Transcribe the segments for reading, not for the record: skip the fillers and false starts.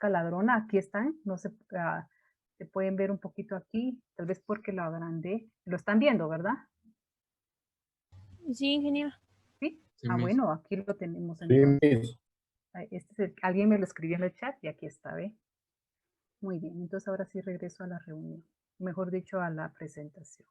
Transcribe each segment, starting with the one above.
ladrona, aquí están, no se, se pueden ver un poquito aquí, tal vez porque lo agrandé. Lo están viendo, ¿verdad? Sí, ingeniero. Sí. Sí, Ah, Miss. bueno, aquí lo tenemos Sí, entonces. Miss. Alguien me lo escribió en el chat y aquí está, ¿ve? Muy bien, entonces ahora sí regreso a la reunión, mejor dicho, a la presentación.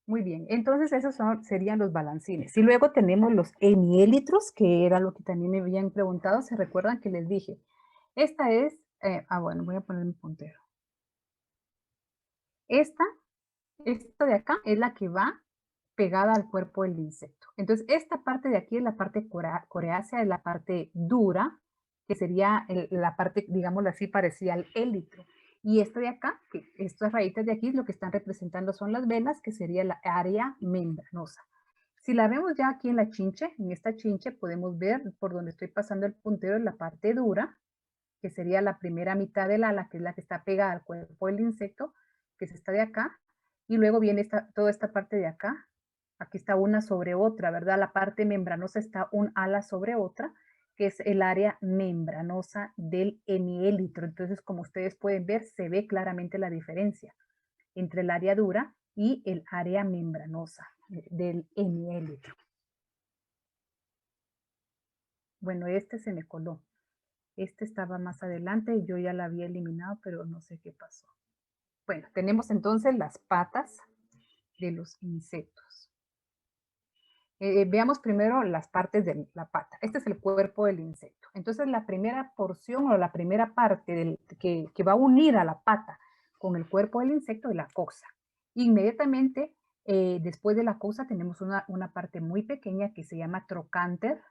Muy bien, entonces esos serían los balancines. Y luego tenemos los hemielitros, que era lo que también me habían preguntado. ¿Se recuerdan que les dije? Esta es, bueno, voy a poner mi puntero. Esta de acá es la que va pegada al cuerpo del insecto. Entonces, esta parte de aquí es la parte coreácea, es la parte dura, que sería la parte, digámoslo así, parecida al élitro. Y esto de acá, que estas rayitas de aquí, lo que están representando son las venas, que sería la área membranosa. Si la vemos ya aquí en la chinche, en esta chinche podemos ver por donde estoy pasando el puntero en la parte dura, que sería la primera mitad del ala, que es la que está pegada al cuerpo del insecto, que es esta de acá, y luego viene toda esta parte de acá. Aquí está una sobre otra, ¿verdad? La parte membranosa está un ala sobre otra, que es el área membranosa del hemielitro. Entonces, como ustedes pueden ver, se ve claramente la diferencia entre el área dura y el área membranosa del hemielitro. Bueno, este se me coló. Este estaba más adelante y yo ya la había eliminado, pero no sé qué pasó. Bueno, tenemos entonces las patas de los insectos. Veamos primero las partes de la pata. Este es el cuerpo del insecto. Entonces, la primera porción o la primera parte que va a unir a la pata con el cuerpo del insecto es la coxa. Inmediatamente después de la coxa tenemos una parte muy pequeña que se llama trocánter.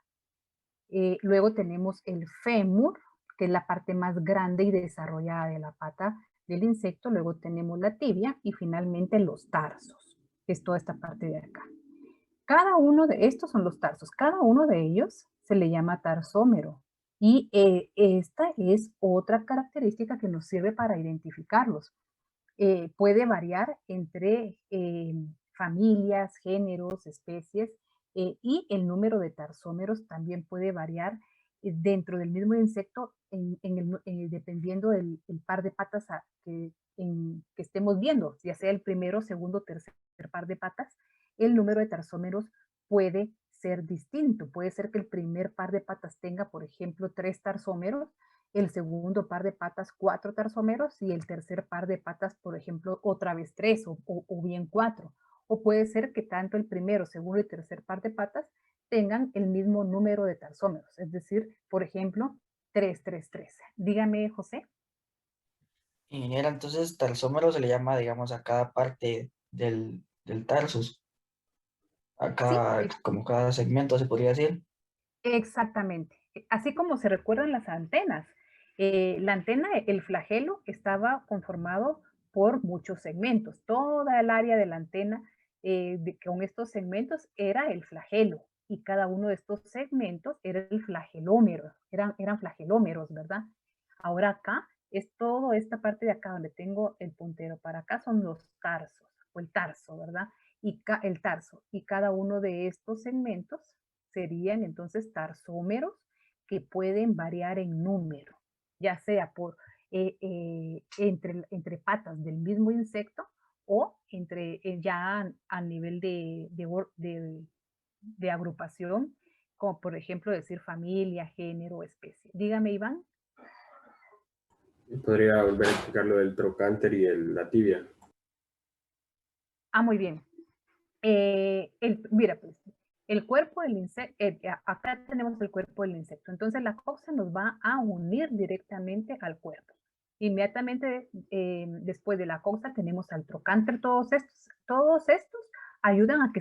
Luego tenemos el fémur, que es la parte más grande y desarrollada de la pata del insecto. Luego tenemos la tibia y finalmente los tarsos, que es toda esta parte de acá. Cada uno de estos son los tarsos. Cada uno de ellos se le llama tarsómero. Y esta es otra característica que nos sirve para identificarlos. Puede variar entre familias, géneros, especies, y el número de tarsómeros también puede variar dentro del mismo insecto dependiendo del par de patas que estemos viendo, ya sea el primero, segundo, tercer par de patas, el número de tarsómeros puede ser distinto. Puede ser que el primer par de patas tenga, por ejemplo, 3 tarsómeros, el segundo par de patas 4 tarsómeros y el tercer par de patas, por ejemplo, otra vez 3 o bien 4. O puede ser que tanto el primero, segundo y tercer par de patas tengan el mismo número de tarsómeros, es decir, por ejemplo, 3, 3, 3. Dígame, José. Ingeniera, entonces tarsómero se le llama, digamos, a cada parte del tarsus, a Sí, cada, como cada segmento se podría decir. exactamente. Así como se recuerdan las antenas. La antena, el flagelo, estaba conformado por muchos segmentos. Toda el área de la antena con estos segmentos era el flagelo. Y cada uno de estos segmentos era el flagelómero. Eran flagelómeros, ¿verdad? Ahora acá es toda esta parte de acá donde tengo el puntero. Para acá son los tarsos, o el tarso, ¿verdad? Y el tarso. Y cada uno de estos segmentos serían entonces tarsómeros que pueden variar en número, ya sea por entre patas del mismo insecto o entre ya a nivel de agrupación, como por ejemplo decir familia, género, especie. Dígame, Iván. Podría volver a explicar lo del trocánter y la tibia. Ah, muy bien. Mira, pues, el cuerpo del insecto, acá tenemos el cuerpo del insecto, entonces la coxa nos va a unir directamente al cuerpo. Inmediatamente después de la coxa tenemos al trocánter, todos estos ayudan a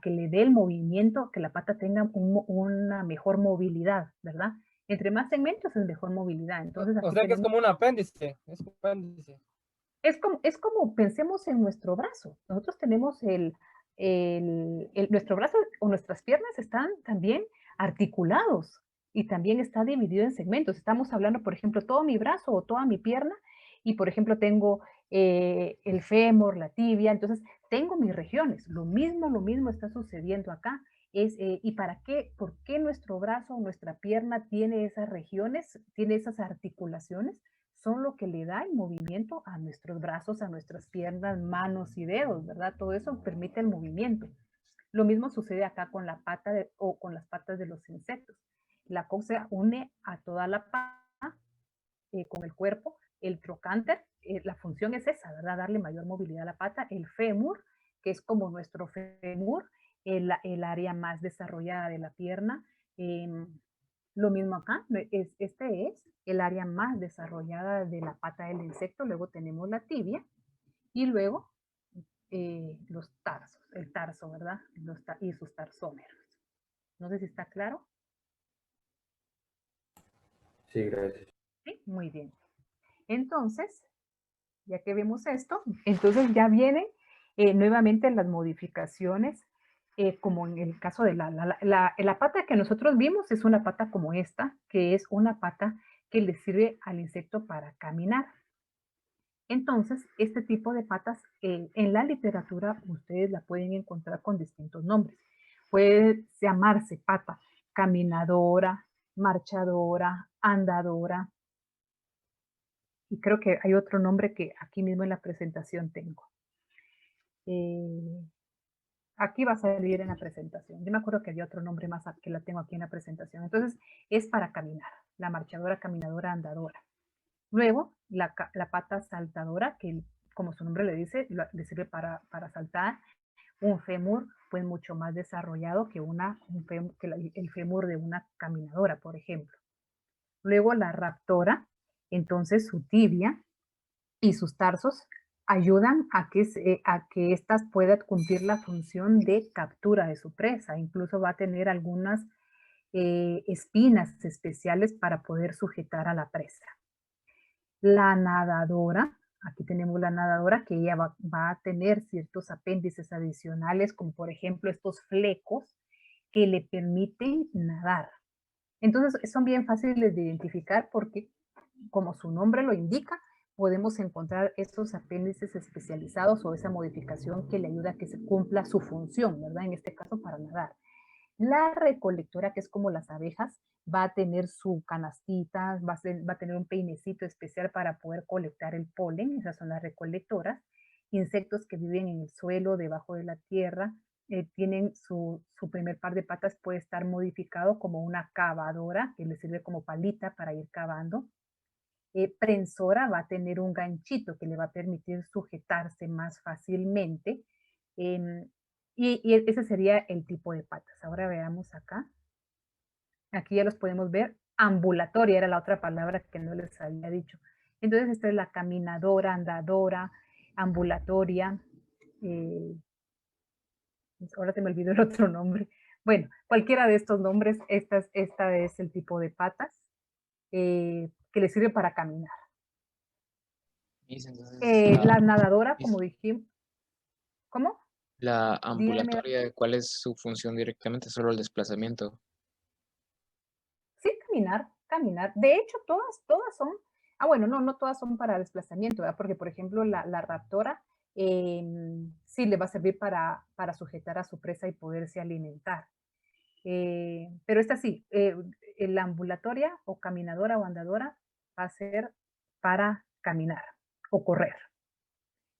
que le dé el movimiento, que la pata tenga una mejor movilidad, ¿verdad? Entre más segmentos es mejor movilidad. Entonces aquí O sea que es tenemos, como un apéndice. Es un apéndice. es como pensemos en nuestro brazo. Nosotros tenemos nuestro brazo o nuestras piernas están también articulados y también está dividido en segmentos. Estamos hablando, por ejemplo, todo mi brazo o toda mi pierna y por ejemplo tengo el fémur, la tibia, entonces tengo mis regiones. Lo mismo está sucediendo acá. ¿Y para qué? ¿Por qué nuestro brazo o nuestra pierna tiene esas regiones, tiene esas articulaciones? Son lo que le da el movimiento a nuestros brazos, a nuestras piernas, manos y dedos, ¿verdad? Todo eso permite el movimiento. Lo mismo sucede acá con la pata o con las patas de los insectos. La coxa une a toda la pata con el cuerpo. El trocánter, la función es esa, ¿verdad? Darle mayor movilidad a la pata. El fémur, que es como nuestro fémur, el área más desarrollada de la pierna. Lo mismo acá, este es el área más desarrollada de la pata del insecto. Luego tenemos la tibia y luego los tarsos, el tarso, ¿verdad? Y sus tarsómeros. No sé si está claro. Sí, gracias. Sí, muy bien. Entonces, ya que vemos esto, entonces ya vienen nuevamente las modificaciones, como en el caso de la pata que nosotros vimos es una pata como esta, que es una pata que le sirve al insecto para caminar. Entonces, este tipo de patas en la literatura ustedes la pueden encontrar con distintos nombres. Puede llamarse pata caminadora, marchadora, andadora, y creo que hay otro nombre que aquí mismo en la presentación tengo. Aquí va a salir en la presentación. Yo me acuerdo que había otro nombre más que la tengo aquí en la presentación. Entonces, es para caminar. La marchadora, caminadora, andadora. Luego, la pata saltadora, que como su nombre le dice, le sirve para saltar. Un fémur, pues mucho más desarrollado que el fémur de una caminadora, por ejemplo. Luego la raptora, entonces su tibia y sus tarsos ayudan a que éstas puedan cumplir la función de captura de su presa. Incluso va a tener algunas espinas especiales para poder sujetar a la presa. La nadadora, aquí tenemos la nadadora que ella va a tener ciertos apéndices adicionales, como por ejemplo estos flecos que le permiten nadar. Entonces son bien fáciles de identificar porque, como su nombre lo indica, podemos encontrar estos apéndices especializados o esa modificación que le ayuda a que se cumpla su función, ¿verdad? En este caso para nadar. La recolectora, que es como las abejas, va a tener su canastita, va a tener un peinecito especial para poder colectar el polen, esas son las recolectoras. Insectos que viven en el suelo, debajo de la tierra, tienen su primer par de patas puede estar modificado como una cavadora, que le sirve como palita para ir cavando. Prensora va a tener un ganchito que le va a permitir sujetarse más fácilmente. Y ese sería el tipo de patas. Ahora veamos acá. Aquí ya los podemos ver. Ambulatoria era la otra palabra que no les había dicho. Entonces esta es la caminadora, andadora, ambulatoria. Ahora se me olvidó el otro nombre. Bueno, cualquiera de estos nombres, esta es el tipo de patas que le sirve para caminar. Entonces, La nadadora, como dijimos, ¿cómo? la Dígame. ambulatoria, ¿cuál es su función directamente? Solo el desplazamiento. Sí, caminar. De hecho, todas son, bueno, no todas son para desplazamiento, ¿verdad? Porque, por ejemplo, la raptora sí le va a servir para sujetar a su presa y poderse alimentar. Pero esta sí, la ambulatoria o caminadora o andadora va a ser para caminar o correr.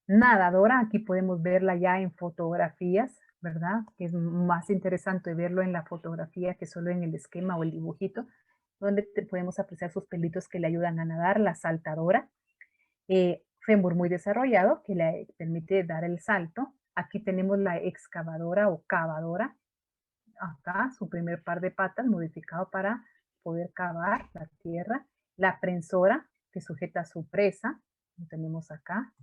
Nadadora, aquí podemos verla ya en fotografías, ¿verdad? Que es más interesante verlo en la fotografía que solo en el esquema o el dibujito, donde podemos apreciar sus pelitos que le ayudan a nadar. La saltadora, fémur muy desarrollado que le permite dar el salto. Aquí tenemos la excavadora o cavadora, acá su primer par de patas modificado para poder cavar la tierra. La prensora que sujeta a su presa, lo tenemos acá.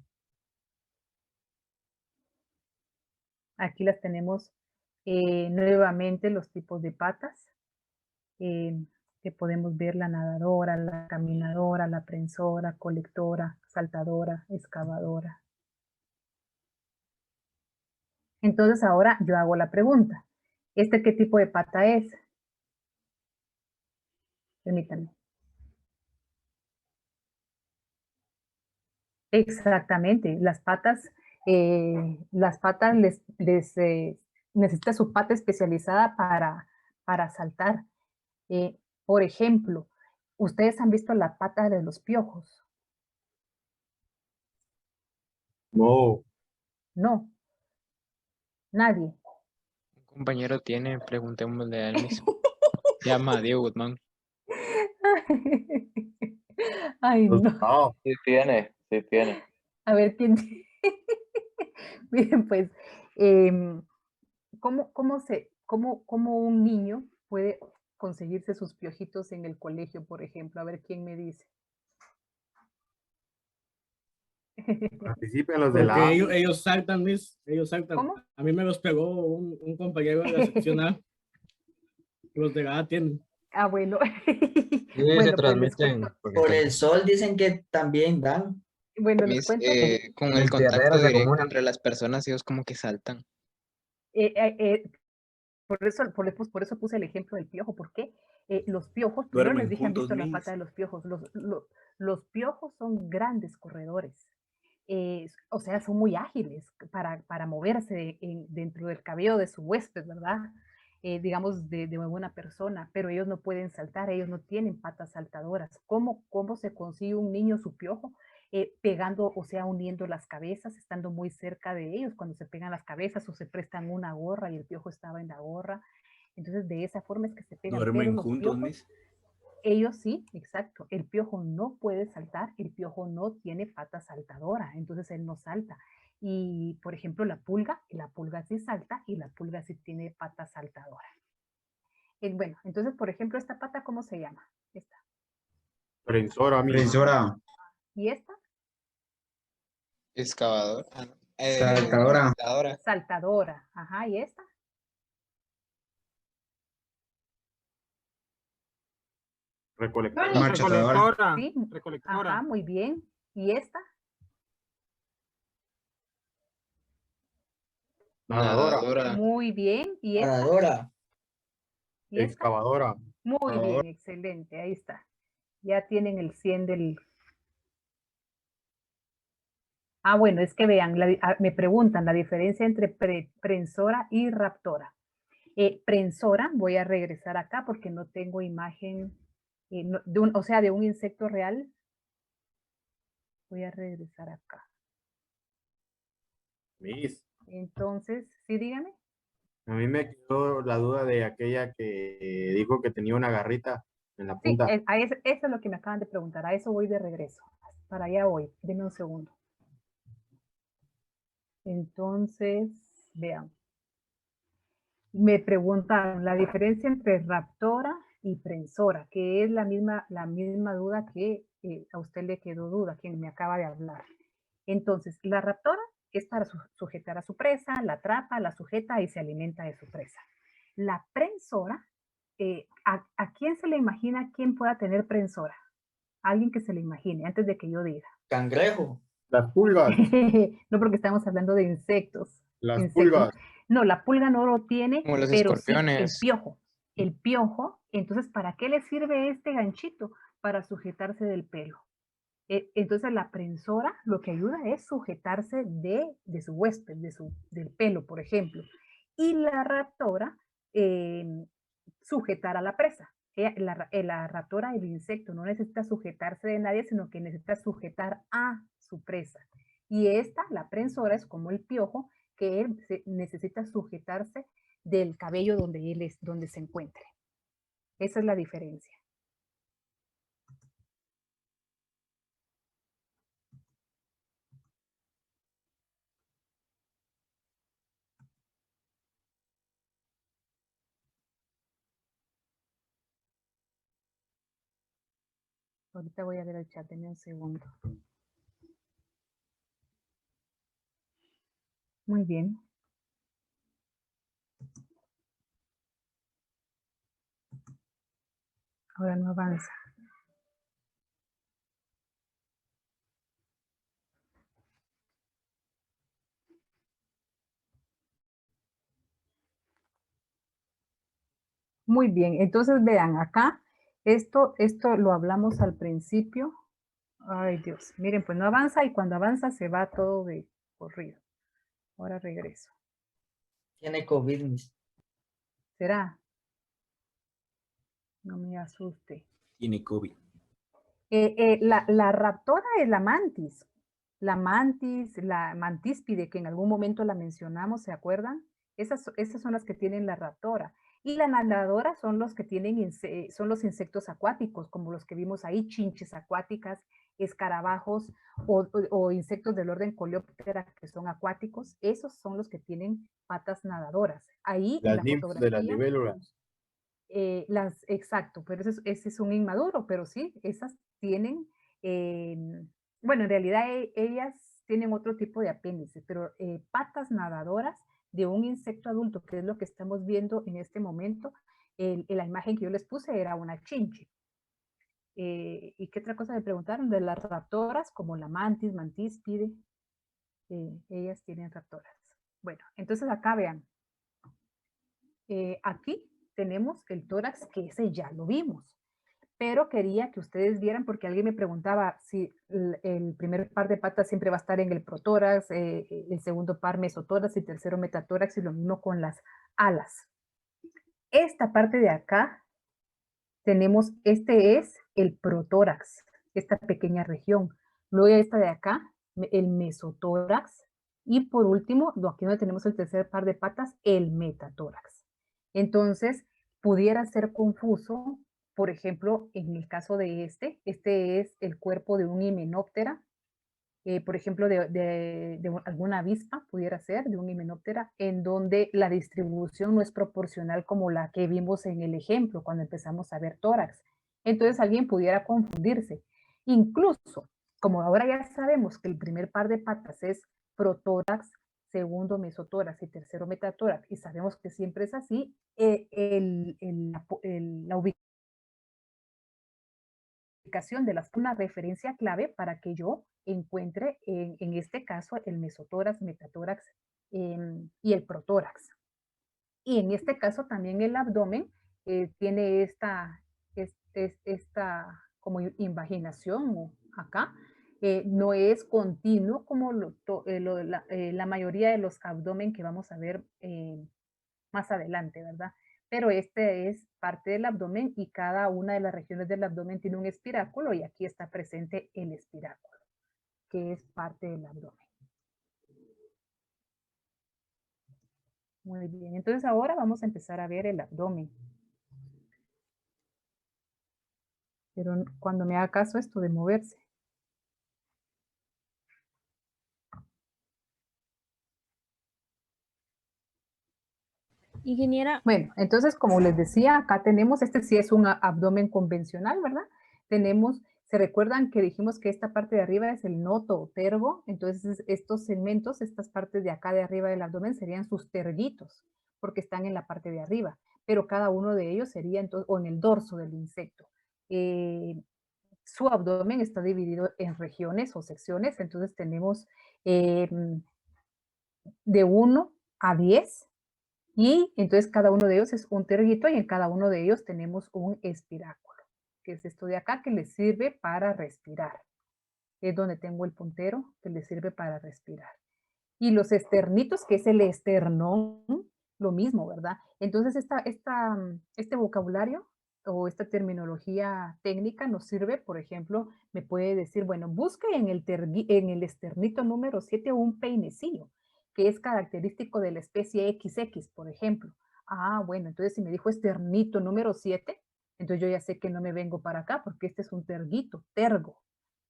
Aquí las tenemos nuevamente los tipos de patas que podemos ver: la nadadora, la caminadora, la prensora, colectora, saltadora, excavadora. Entonces ahora yo hago la pregunta: ¿este qué tipo de pata es? Permítanme. Exactamente, las patas necesita su pata especializada para saltar. Por ejemplo, ¿ustedes han visto la pata de los piojos? No, No, nadie. Un compañero tiene, preguntémosle a él mismo. Se llama Diego Guzmán. Ay, pues, no. no. Sí tiene, sí tiene. A ver quién. Miren, pues, em, ¿cómo un niño puede conseguirse sus piojitos en el colegio, por ejemplo? A ver quién me dice. Participen los de la Porque A. ellos saltan, ellos saltan. ¿Cómo? A mí me los pegó un compañero de la sección A. Los de la A tienen. Ah, bueno. Sí, se Bueno, pues les transmiten. cuento. Porque Por el sol dicen que también dan. Bueno, les cuento que Con en el contacto tierreros se directo acumulan. entre las personas, ellos como que saltan. eh, eh, eh, por eso puse el ejemplo del piojo, porque los piojos, primero les Duermen dije, han juntos, visto la mis. pata de los piojos. Los piojos son grandes corredores. O sea, son muy ágiles para moverse dentro del cabello de su huésped, ¿verdad? Digamos, de una persona, pero ellos no pueden saltar, ellos no tienen patas saltadoras. ¿Cómo se consigue un niño su piojo? Pegando, o sea, uniendo las cabezas, estando muy cerca de ellos, cuando se pegan las cabezas o se prestan una gorra y el piojo estaba en la gorra. Entonces, de esa forma es que se pegan. Pero Duermen los juntos, piojos, mis. ellos sí, exacto. El piojo no puede saltar, el piojo no tiene pata saltadora, entonces él no salta. Y, por ejemplo, la pulga sí salta y la pulga sí tiene pata saltadora. Bueno, entonces, por ejemplo, esta pata, ¿cómo se llama? Esta. Prensora, mi. Prensora, ¿Y esta? Excavador. saltadora, Saltadora. Saltadora. Ajá, ¿y esta? Recolectora. marchadora, Sí. Recolectora. Ajá, muy bien. ¿Y esta? Nadadora. Nadadora. Muy bien. ¿Y esta? Nadadora. ¿Y esta? Excavadora. Muy bien, excelente. Ahí está. Ya tienen el 100 del... Ah, bueno, es que vean, me preguntan la diferencia entre prensora y raptora. Prensora, voy a regresar acá porque no tengo imagen, o sea, de un insecto real. Voy a regresar acá. Mis. Entonces, sí, dígame. A mí me quedó la duda de aquella que dijo que tenía una garrita en la Sí, punta. eso es lo que me acaban de preguntar. A eso voy de regreso. Para allá voy. Denme un segundo. Entonces, vean. Me preguntaron la diferencia entre raptora y prensora, que es la misma duda que a usted le quedó duda, quien me acaba de hablar. Entonces, la raptora es para sujetar a su presa, la atrapa, la sujeta y se alimenta de su presa. La prensora, ¿a quién se le imagina quién pueda tener prensora? Alguien que se le imagine, antes de que yo diga. Cangrejo. Las pulgas. No, porque estamos hablando de insectos. Las pulgas. No, la pulga no lo tiene, Como los pero sí escorpiones. el piojo, entonces, ¿para qué le sirve este ganchito? Para sujetarse del pelo. Entonces, la prensora lo que ayuda es sujetarse de su huésped, del pelo, por ejemplo. Y la raptora, sujetar a la presa. La raptora, el insecto, no necesita sujetarse de nadie, sino que necesita sujetar a su presa. Y la prensora, es como el piojo, que él necesita sujetarse del cabello donde se encuentre. Esa es la diferencia. Ahorita voy a ver el chat, denme un segundo. Muy bien. Ahora no avanza. Muy bien, entonces vean acá, esto lo hablamos al principio. Ay, Dios. Miren, pues no avanza y cuando avanza se va todo de corrido. Ahora regreso. Tiene COVID, Miss. ¿Será? No me asuste. Tiene COVID. La raptora es la mantis. La mantis, la mantíspide, que en algún momento la mencionamos, ¿se acuerdan? Esas son las que tienen la raptora. Y la nadadora son los que tienen, son los insectos acuáticos, como los que vimos ahí, chinches acuáticas, escarabajos o insectos del orden Coleoptera que son acuáticos. Esos son los que tienen patas nadadoras. Ahí en Las la ninfas de las fotografía, libélulas. exacto, pero ese es un inmaduro, pero sí, esas tienen, bueno, en realidad ellas tienen otro tipo de apéndice, pero patas nadadoras de un insecto adulto, que es lo que estamos viendo en este momento, la imagen que yo les puse era una chinche. ¿Y qué otra cosa me preguntaron? De las raptoras, como la mantis, mantíspide, ellas tienen raptoras. Bueno, entonces acá vean, aquí tenemos el tórax, que ese ya lo vimos, pero quería que ustedes vieran, porque alguien me preguntaba si el primer par de patas siempre va a estar en el protórax, el segundo par mesotórax y tercero metatórax, y lo mismo con las alas. Esta parte de acá tenemos, este es el protórax, esta pequeña región. Luego esta de acá, el mesotórax, y por último, aquí donde tenemos el tercer par de patas, el metatórax. Entonces, pudiera ser confuso, por ejemplo, en el caso de este es el cuerpo de un himenóptera, por ejemplo, de alguna avispa, pudiera ser, de un himenóptera, en donde la distribución no es proporcional como la que vimos en el ejemplo, cuando empezamos a ver tórax. Entonces alguien pudiera confundirse. Incluso, como ahora ya sabemos que el primer par de patas es protórax, segundo mesotórax y tercero metatórax, y sabemos que siempre es así, la ubicación de una referencia clave para que yo encuentre en este caso el mesotórax, metatórax y el protórax. Y en este caso también el abdomen tiene esta como invaginación acá. No es continuo como la mayoría de los abdomen que vamos a ver más adelante, ¿verdad? Pero este es parte del abdomen y cada una de las regiones del abdomen tiene un espiráculo y aquí está presente el espiráculo, que es parte del abdomen. Muy bien, entonces ahora vamos a empezar a ver el abdomen. Pero cuando me haga caso esto de moverse. Ingeniera. Bueno, entonces como les decía, acá tenemos, este sí es un abdomen convencional, ¿verdad? Tenemos, ¿se recuerdan que dijimos que esta parte de arriba es el noto o tergo? Entonces estos segmentos, estas partes de acá de arriba del abdomen serían sus terguitos, porque están en la parte de arriba, pero cada uno de ellos sería entonces, o en el dorso del insecto. Su abdomen está dividido en regiones o secciones, entonces tenemos de 1 a 10, y entonces cada uno de ellos es un terguito y en cada uno de ellos tenemos un espiráculo, que es esto de acá que les sirve para respirar. Es donde tengo el puntero que les sirve para respirar. Y los esternitos, que es el esternón, lo mismo, ¿verdad? Entonces este vocabulario o esta terminología técnica nos sirve, por ejemplo, me puede decir, bueno, busque en el esternito número 7 un peinecillo, que es característico de la especie XX, por ejemplo. Ah, bueno, entonces si me dijo esternito número 7, entonces yo ya sé que no me vengo para acá, porque este es un terguito, tergo.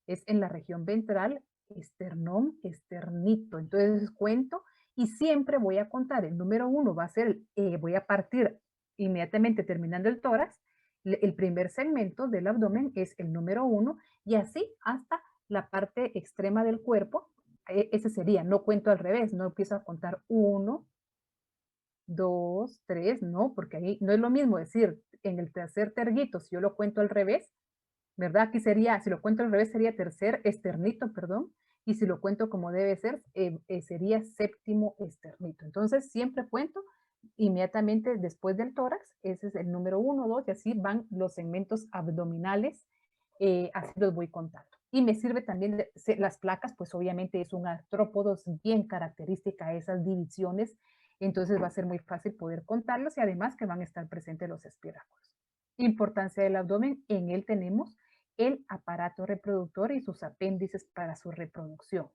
Es en la región ventral, esternón, esternito. Entonces cuento y siempre voy a contar. El número 1 va a ser, voy a partir inmediatamente terminando el tórax. El primer segmento del abdomen es el número 1 y así hasta la parte extrema del cuerpo. Ese sería, no cuento al revés, no empiezo a contar 1, 2, 3, no, porque ahí no es lo mismo decir en el tercer terguito, si yo lo cuento al revés, ¿verdad? Aquí sería, si lo cuento al revés, sería tercer esternito, perdón, y si lo cuento como debe ser, sería séptimo esternito. Entonces, siempre cuento inmediatamente después del tórax, ese es el número 1, 2, y así van los segmentos abdominales, así los voy contando. Y me sirve también, las placas, pues obviamente es un artrópodo, es bien característica esas divisiones, entonces va a ser muy fácil poder contarlos y además que van a estar presentes los espiráculos. Importancia del abdomen, en él tenemos el aparato reproductor y sus apéndices para su reproducción.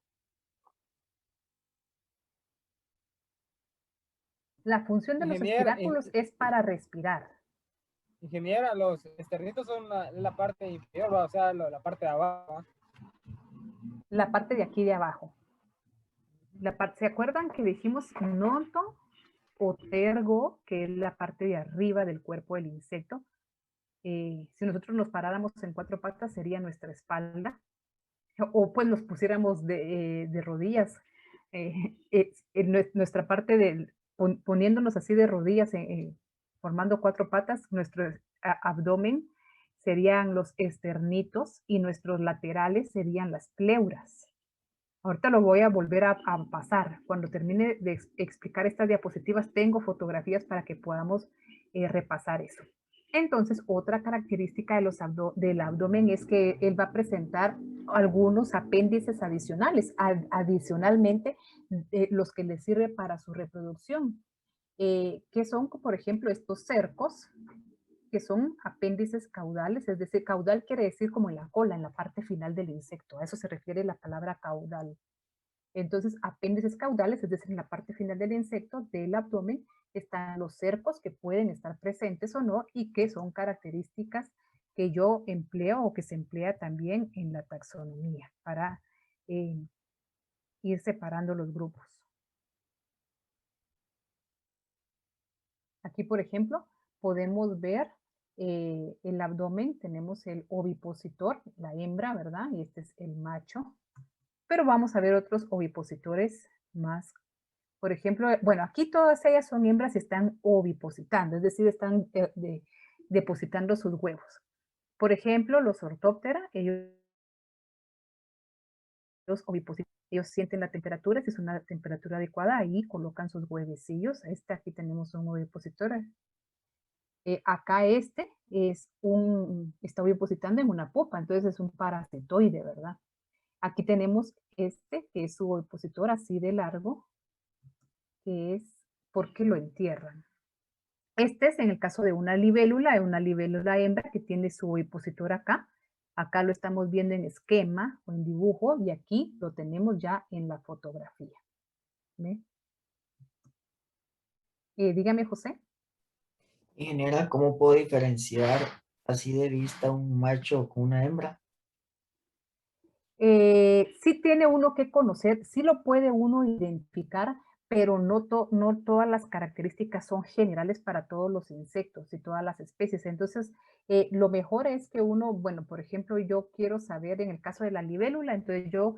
La función de los Ingeniera, espiráculos es para respirar. ingeniera, los esternitos son la parte inferior, ¿va? O sea, la parte de abajo, ¿va? La parte de aquí de abajo. ¿Se acuerdan que dijimos nodo o tergo, que es la parte de arriba del cuerpo del insecto? Si nosotros nos paráramos en 4 patas sería nuestra espalda, o pues nos pusiéramos de rodillas. Nuestra parte poniéndonos así de rodillas, formando 4 patas, nuestro abdomen serían los esternitos y nuestros laterales serían las pleuras. Ahorita lo voy a volver a pasar. Cuando termine de explicar estas diapositivas, tengo fotografías para que podamos repasar eso. Entonces, otra característica del abdomen es que él va a presentar algunos apéndices adicionales, adicionalmente los que le sirven para su reproducción, que son, por ejemplo, estos cercos, que son apéndices caudales, es decir, caudal quiere decir como en la cola, en la parte final del insecto, a eso se refiere la palabra caudal. Entonces, apéndices caudales, es decir, en la parte final del insecto, del abdomen, están los cercos que pueden estar presentes o no y que son características que yo empleo o que se emplea también en la taxonomía para ir separando los grupos. Aquí, por ejemplo, podemos ver el abdomen, tenemos el ovipositor, la hembra, ¿verdad? Y este es el macho. Pero vamos a ver otros ovipositores más. Por ejemplo, bueno, aquí todas ellas son hembras y están ovipositando, es decir, están depositando sus huevos. Por ejemplo, los ortóptera, ellos ovipositan, ellos sienten la temperatura, si es una temperatura adecuada, ahí colocan sus huevecillos. Aquí tenemos un ovipositor. Acá está ovipositando en una pupa, entonces es un parasitoide, ¿verdad? Aquí tenemos que es su ovipositor así de largo, que es porque lo entierran. Este es en el caso de una libélula hembra que tiene su ovipositor acá. Acá lo estamos viendo en esquema o en dibujo y aquí lo tenemos ya en la fotografía. ¿Ve? Dígame, José. Ingeniera, ¿cómo puedo diferenciar así de vista un macho con una hembra? Sí tiene uno que conocer, sí lo puede uno identificar, pero no todas las características son generales para todos los insectos y todas las especies. Entonces, lo mejor es que uno, bueno, por ejemplo, yo quiero saber en el caso de la libélula, entonces yo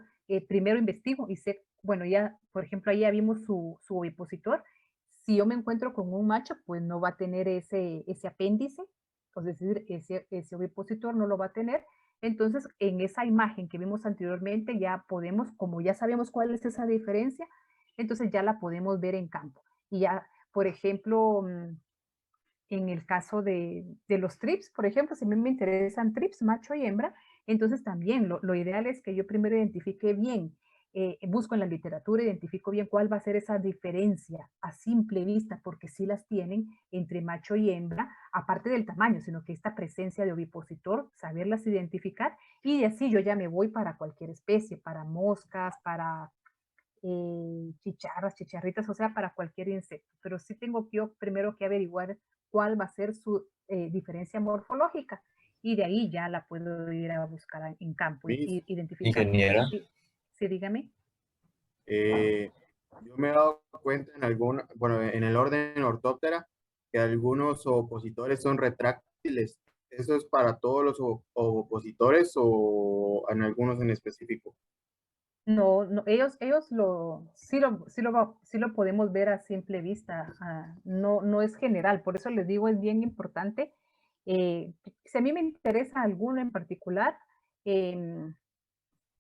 primero investigo y sé, bueno, ya, por ejemplo, ahí ya vimos su ovipositor. Si yo me encuentro con un macho, pues no va a tener ese apéndice, es decir, ese ovipositor no lo va a tener. Entonces, en esa imagen que vimos anteriormente, ya podemos, como ya sabemos cuál es esa diferencia, entonces ya la podemos ver en campo. Y ya, por ejemplo, en el caso de los trips, por ejemplo, si a mí me interesan trips, macho y hembra, entonces también lo ideal es que yo primero identifique bien, busco en la literatura, identifico bien cuál va a ser esa diferencia a simple vista, porque sí las tienen entre macho y hembra, aparte del tamaño, sino que esta presencia de ovipositor, saberlas identificar, y así yo ya me voy para cualquier especie, para moscas, para chicharras, chicharritas, o sea, para cualquier insecto. Pero sí tengo yo primero que averiguar cuál va a ser su diferencia morfológica y de ahí ya la puedo ir a buscar en campo y identificar. Ingeniera. Sí, dígame. Yo me he dado cuenta en el orden Orthoptera, que algunos opositores son retráctiles. ¿Eso es para todos los opositores o en algunos en específico? No, ellos sí lo podemos ver a simple vista, no es general, por eso les digo, es bien importante. Si a mí me interesa alguno en particular,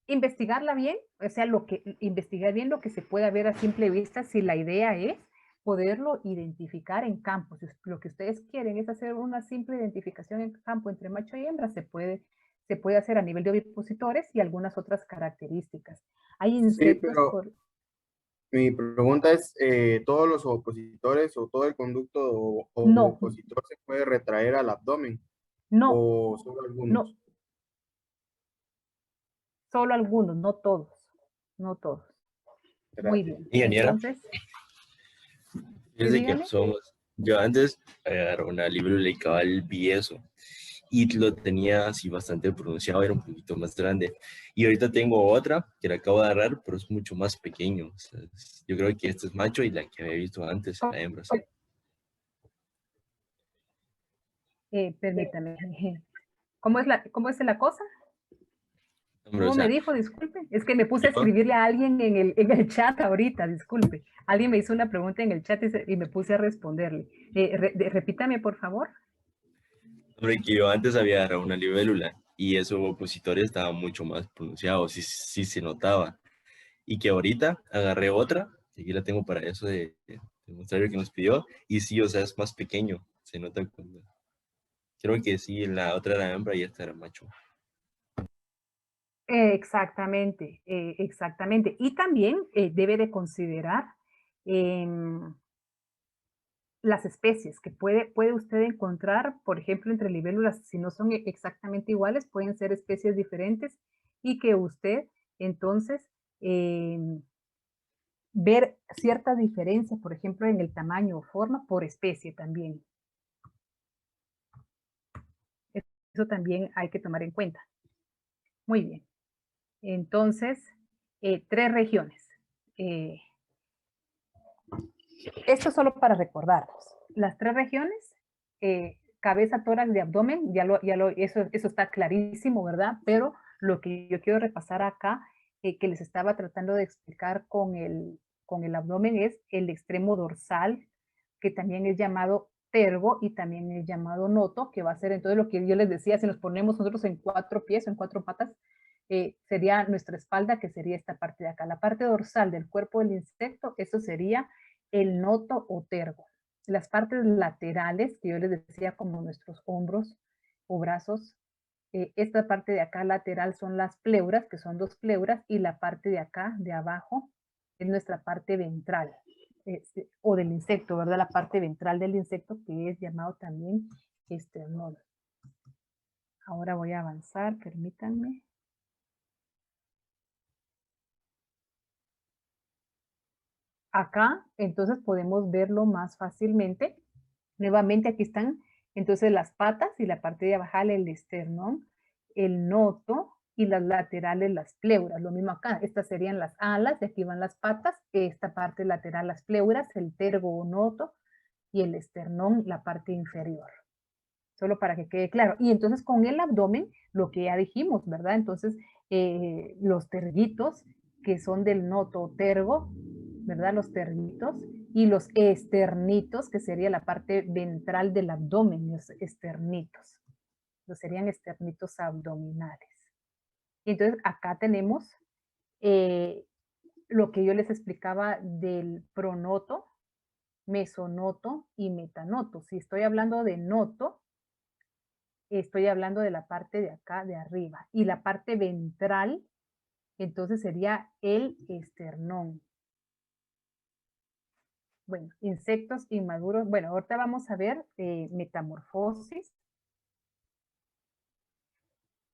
investigarla bien, o sea, investigar bien lo que se pueda ver a simple vista, si la idea es poderlo identificar en campo. Si lo que ustedes quieren es hacer una simple identificación en campo entre macho y hembra, se puede se puede hacer a nivel de ovipositores y algunas otras características. Hay Sí, insectos pero mi pregunta es, ¿todos los opositores o todo el conducto No. opositor se puede retraer al abdomen? No, ¿O solo algunos? no, solo algunos, no todos, no todos. Muy bien. Ingeniera. Entonces, Fíjese que dígame. yo antes agarré una libélula y cabal vi eso y lo tenía así bastante pronunciado, era un poquito más grande. Y ahorita tengo otra que la acabo de agarrar, pero es mucho más pequeño. O sea, yo creo que este es macho y la que había visto antes era hembra. ¿Sí? Permítame. ¿Cómo es la cosa? Hombre, o ¿Cómo me sea, dijo? Disculpe. Es que me puse a yo- escribirle a alguien en el chat ahorita, disculpe. Alguien me hizo una pregunta en el chat y me puse a responderle. Repítame, por favor. hombre, que yo antes había agarrado una libélula y esos opositores estaban mucho más pronunciados, sí se notaba. Y que ahorita agarré otra, y aquí la tengo para eso de mostrar que nos pidió, y sí, o sea, es más pequeño, se nota cuando... Creo que sí, la otra era hembra y esta era macho. Exactamente, exactamente. Y también debe de considerar las especies que puede usted encontrar, por ejemplo, entre libélulas, si no son exactamente iguales, pueden ser especies diferentes y que usted entonces ver cierta diferencia, por ejemplo, en el tamaño o forma por especie también. Eso también hay que tomar en cuenta. Muy bien. Entonces, 3 regiones. Esto solo para recordarnos. Las 3 regiones, cabeza, tórax y abdomen, eso está clarísimo, ¿verdad? Pero lo que yo quiero repasar acá, que les estaba tratando de explicar con el abdomen, es el extremo dorsal, que también es llamado tergo y también es llamado noto, que va a ser entonces lo que yo les decía, si nos ponemos nosotros en 4 pies o en 4 patas, sería nuestra espalda, que sería esta parte de acá. La parte dorsal del cuerpo del insecto, eso sería el noto o tergo. Las partes laterales, que yo les decía como nuestros hombros o brazos, esta parte de acá lateral son las pleuras, que son 2 pleuras, y la parte de acá, de abajo, es nuestra parte ventral, o del insecto, ¿verdad? La parte ventral del insecto, que es llamado también esternón. Ahora voy a avanzar, permítanme. Acá, entonces podemos verlo más fácilmente. Nuevamente aquí están, entonces las patas y la parte de abajo el esternón, el noto y las laterales las pleuras. Lo mismo acá, estas serían las alas y aquí van las patas, esta parte lateral las pleuras, el tergo o noto y el esternón la parte inferior. Solo para que quede claro. Y entonces con el abdomen, lo que ya dijimos, ¿verdad? Entonces los terguitos que son del noto o tergo, ¿verdad? Los ternitos y los esternitos, que sería la parte ventral del abdomen, los esternitos. Los serían esternitos abdominales. Y entonces acá tenemos lo que yo les explicaba del pronoto, mesonoto y metanoto. Si estoy hablando de noto, estoy hablando de la parte de acá, de arriba. Y la parte ventral, entonces sería el esternón. Bueno, insectos inmaduros. Bueno, ahorita vamos a ver metamorfosis.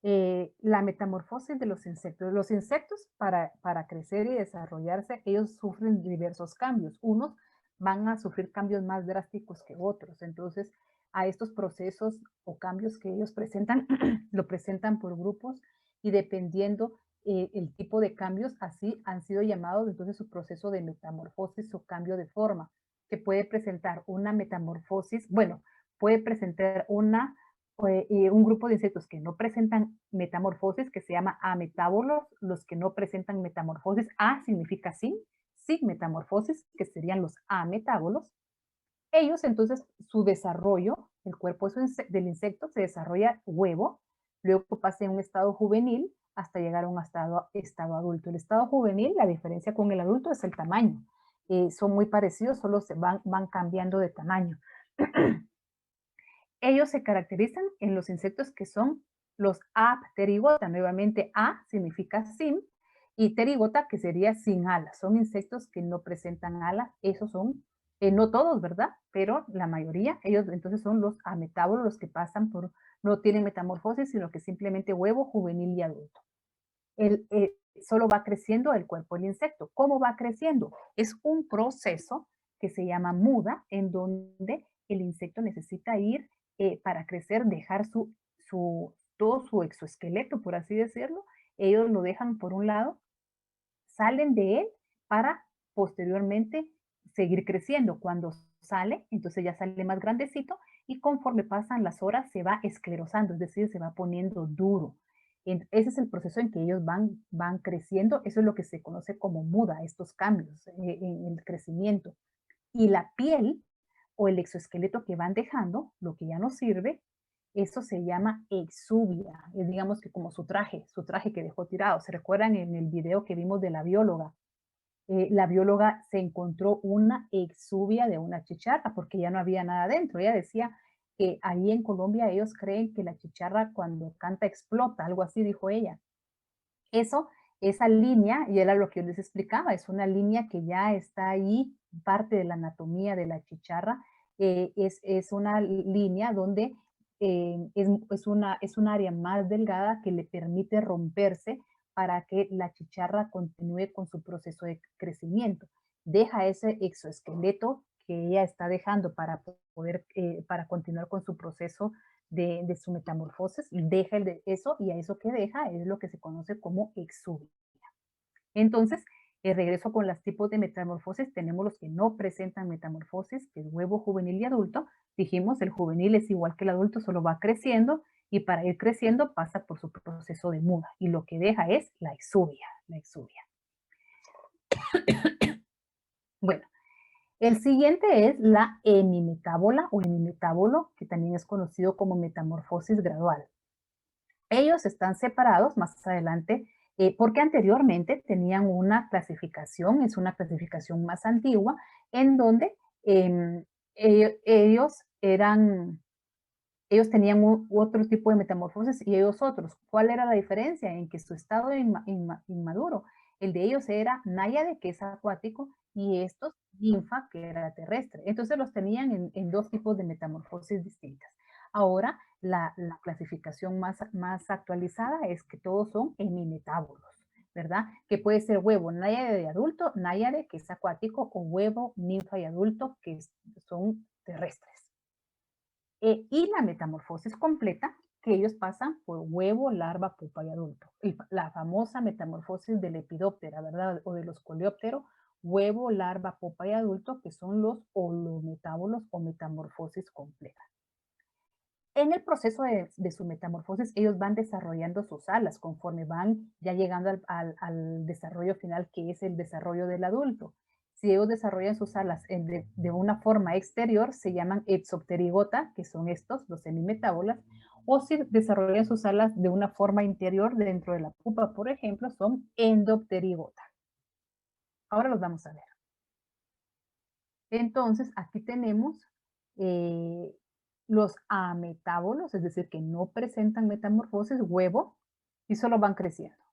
La metamorfosis de los insectos. Los insectos para crecer y desarrollarse, ellos sufren diversos cambios. Unos van a sufrir cambios más drásticos que otros. Entonces, a estos procesos o cambios que ellos presentan, lo presentan por grupos y dependiendo el tipo de cambios, así han sido llamados entonces su proceso de metamorfosis o cambio de forma, que puede presentar una metamorfosis, bueno, puede presentar un grupo de insectos que no presentan metamorfosis, que se llama ametábolos. Los que no presentan metamorfosis, A significa sin metamorfosis, que serían los ametábolos. Ellos entonces, su desarrollo, el cuerpo del insecto se desarrolla huevo, luego pasa en un estado juvenil hasta llegar a un estado adulto. El estado juvenil, la diferencia con el adulto es el tamaño. Son muy parecidos, solo van cambiando de tamaño. Ellos se caracterizan en los insectos que son los apterigota, nuevamente A significa sin, y terigota que sería sin alas. Son insectos que no presentan alas, esos son, no todos, ¿verdad? Pero la mayoría, ellos entonces son los ametábolos, los que pasan por, no tienen metamorfosis, sino que simplemente huevo, juvenil y adulto. Solo va creciendo el cuerpo del insecto. ¿Cómo va creciendo? Es un proceso que se llama muda, en donde el insecto necesita ir para crecer, dejar todo su exoesqueleto, por así decirlo. Ellos lo dejan por un lado, salen de él para posteriormente seguir creciendo. Cuando sale, entonces ya sale más grandecito y conforme pasan las horas se va esclerosando, es decir, se va poniendo duro. Ese es el proceso en que ellos van creciendo. Eso es lo que se conoce como muda, estos cambios en el crecimiento. Y la piel o el exoesqueleto que van dejando, lo que ya no sirve, eso se llama exuvia. Es digamos que como su traje que dejó tirado. ¿Se recuerdan en el video que vimos de la bióloga? La bióloga se encontró una exuvia de una chicharra porque ya no había nada dentro. Ella decía que ahí en Colombia ellos creen que la chicharra cuando canta explota, algo así dijo ella. Esa línea, y era lo que yo les explicaba, es una línea que ya está ahí, parte de la anatomía de la chicharra, es una línea donde es un área más delgada que le permite romperse para que la chicharra continúe con su proceso de crecimiento. Deja ese exoesqueleto que ella está dejando para poder, para continuar con su proceso de su metamorfosis, deja eso y a eso que deja es lo que se conoce como exuvia. Entonces, regreso con los tipos de metamorfosis. Tenemos los que no presentan metamorfosis, que es huevo, juvenil y adulto. Dijimos, el juvenil es igual que el adulto, solo va creciendo y para ir creciendo pasa por su proceso de muda y lo que deja es la exuvia. Bueno, el siguiente es la hemimetábola o hemimetábolo, que también es conocido como metamorfosis gradual. Ellos están separados más adelante porque anteriormente tenían una clasificación, es una clasificación más antigua, en donde ellos tenían otro tipo de metamorfosis y ellos otros. ¿Cuál era la diferencia? En que su estado inmaduro, el de ellos era náyade, que es acuático, y estos ninfa, que era terrestre. Entonces los tenían en dos tipos de metamorfosis distintas. Ahora la clasificación más actualizada es que todos son hemimetábolos, ¿verdad? Que puede ser huevo náyade de adulto, náyade, que es acuático, o huevo ninfa y adulto, que son terrestres. Y la metamorfosis completa, que ellos pasan por huevo, larva, pupa y adulto. La famosa metamorfosis del lepidóptera, ¿verdad? O de los coleópteros, huevo, larva, pupa y adulto, que son los holometábolos o metamorfosis completa. En el proceso de su metamorfosis, ellos van desarrollando sus alas conforme van ya llegando al desarrollo final, que es el desarrollo del adulto. Si ellos desarrollan sus alas de una forma exterior, se llaman exopterigota, que son estos, los hemimetábolas, o si desarrollan sus alas de una forma interior dentro de la pupa, por ejemplo, son endopterigota. Ahora los vamos a ver. Entonces, aquí tenemos los ametábolos, es decir, que no presentan metamorfosis, huevo, y solo van creciendo.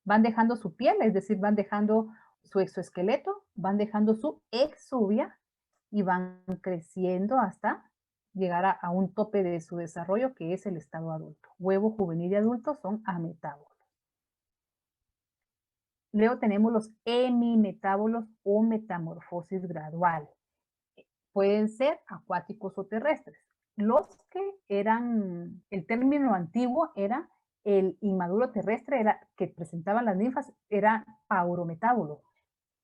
Van dejando su piel, es decir, van dejando su exoesqueleto, van dejando su exuvia y van creciendo hasta llegar a un tope de su desarrollo, que es el estado adulto. Huevo, juvenil y adulto son ametábolos. Luego tenemos los hemimetábolos o metamorfosis gradual. Pueden ser acuáticos o terrestres. Los que eran, el término antiguo era el inmaduro terrestre, que presentaban las ninfas, era paurometábolo.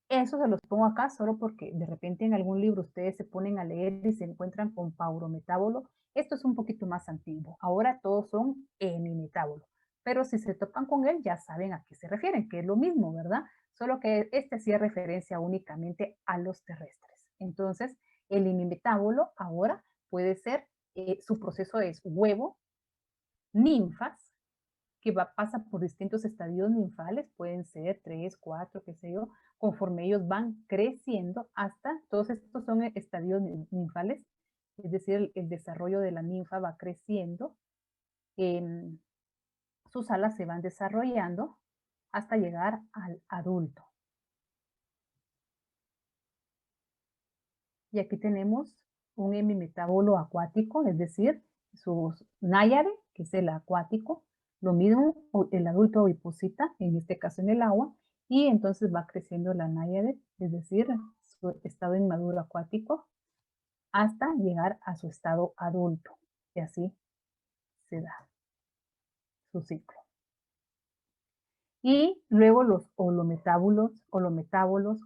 Eso se los pongo acá solo porque de repente en algún libro ustedes se ponen a leer y se encuentran con paurometábolo. Esto es un poquito más antiguo. Ahora todos son hemimetábolo. Pero si se topan con él, ya saben a qué se refieren, que es lo mismo, ¿verdad? Solo que este hacía referencia únicamente a los terrestres. Entonces, el hemimetábolo ahora puede ser, su proceso es huevo, ninfas, que pasa por distintos estadios ninfales, pueden ser 3, 4, qué sé yo, conforme ellos van creciendo hasta, todos estos son estadios ninfales, es decir, el desarrollo de la ninfa va creciendo sus alas se van desarrollando hasta llegar al adulto. Y aquí tenemos un hemimetábulo acuático, es decir, su náyade, que es el acuático, lo mismo el adulto oviposita, en este caso en el agua, y entonces va creciendo la náyade, es decir, su estado inmaduro acuático, hasta llegar a su estado adulto. Y así se da su ciclo. Y luego los holometábulos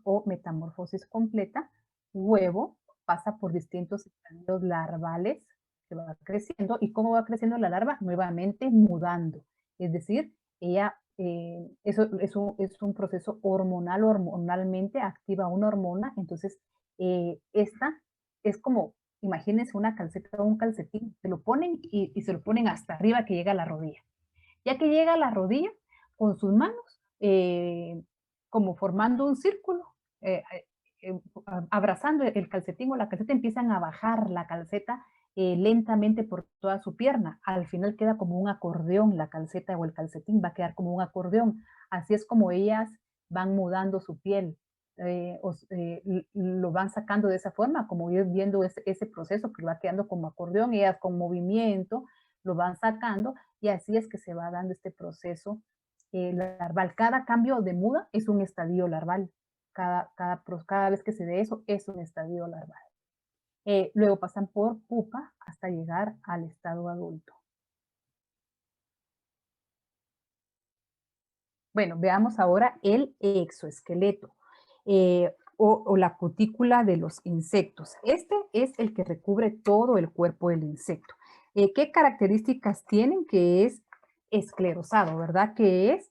o metamorfosis completa, huevo pasa por distintos estadios larvales, que va creciendo. ¿Y cómo va creciendo la larva? Nuevamente mudando. Es decir, ella, eso es un proceso hormonal, hormonalmente activa una hormona. Entonces, esta es como, imagínense una calceta o un calcetín, se lo ponen y se lo ponen hasta arriba que llega a la rodilla. Ya que llega a la rodilla, con sus manos, como formando un círculo, abrazando el calcetín o la calceta, empiezan a bajar la calceta lentamente por toda su pierna. Al final queda como un acordeón, la calceta o el calcetín va a quedar como un acordeón. Así es como ellas van mudando su piel, lo van sacando de esa forma, como ir viendo ese proceso que va quedando como acordeón, ellas con movimiento lo van sacando, y así es que se va dando este proceso larval. Cada cambio de muda es un estadio larval. Cada vez que se dé eso, es un estadio larval. Luego pasan por pupa hasta llegar al estado adulto. Bueno, veamos ahora el exoesqueleto o la cutícula de los insectos. Este es el que recubre todo el cuerpo del insecto. ¿Qué características tienen? Que es esclerosado, ¿verdad? Que es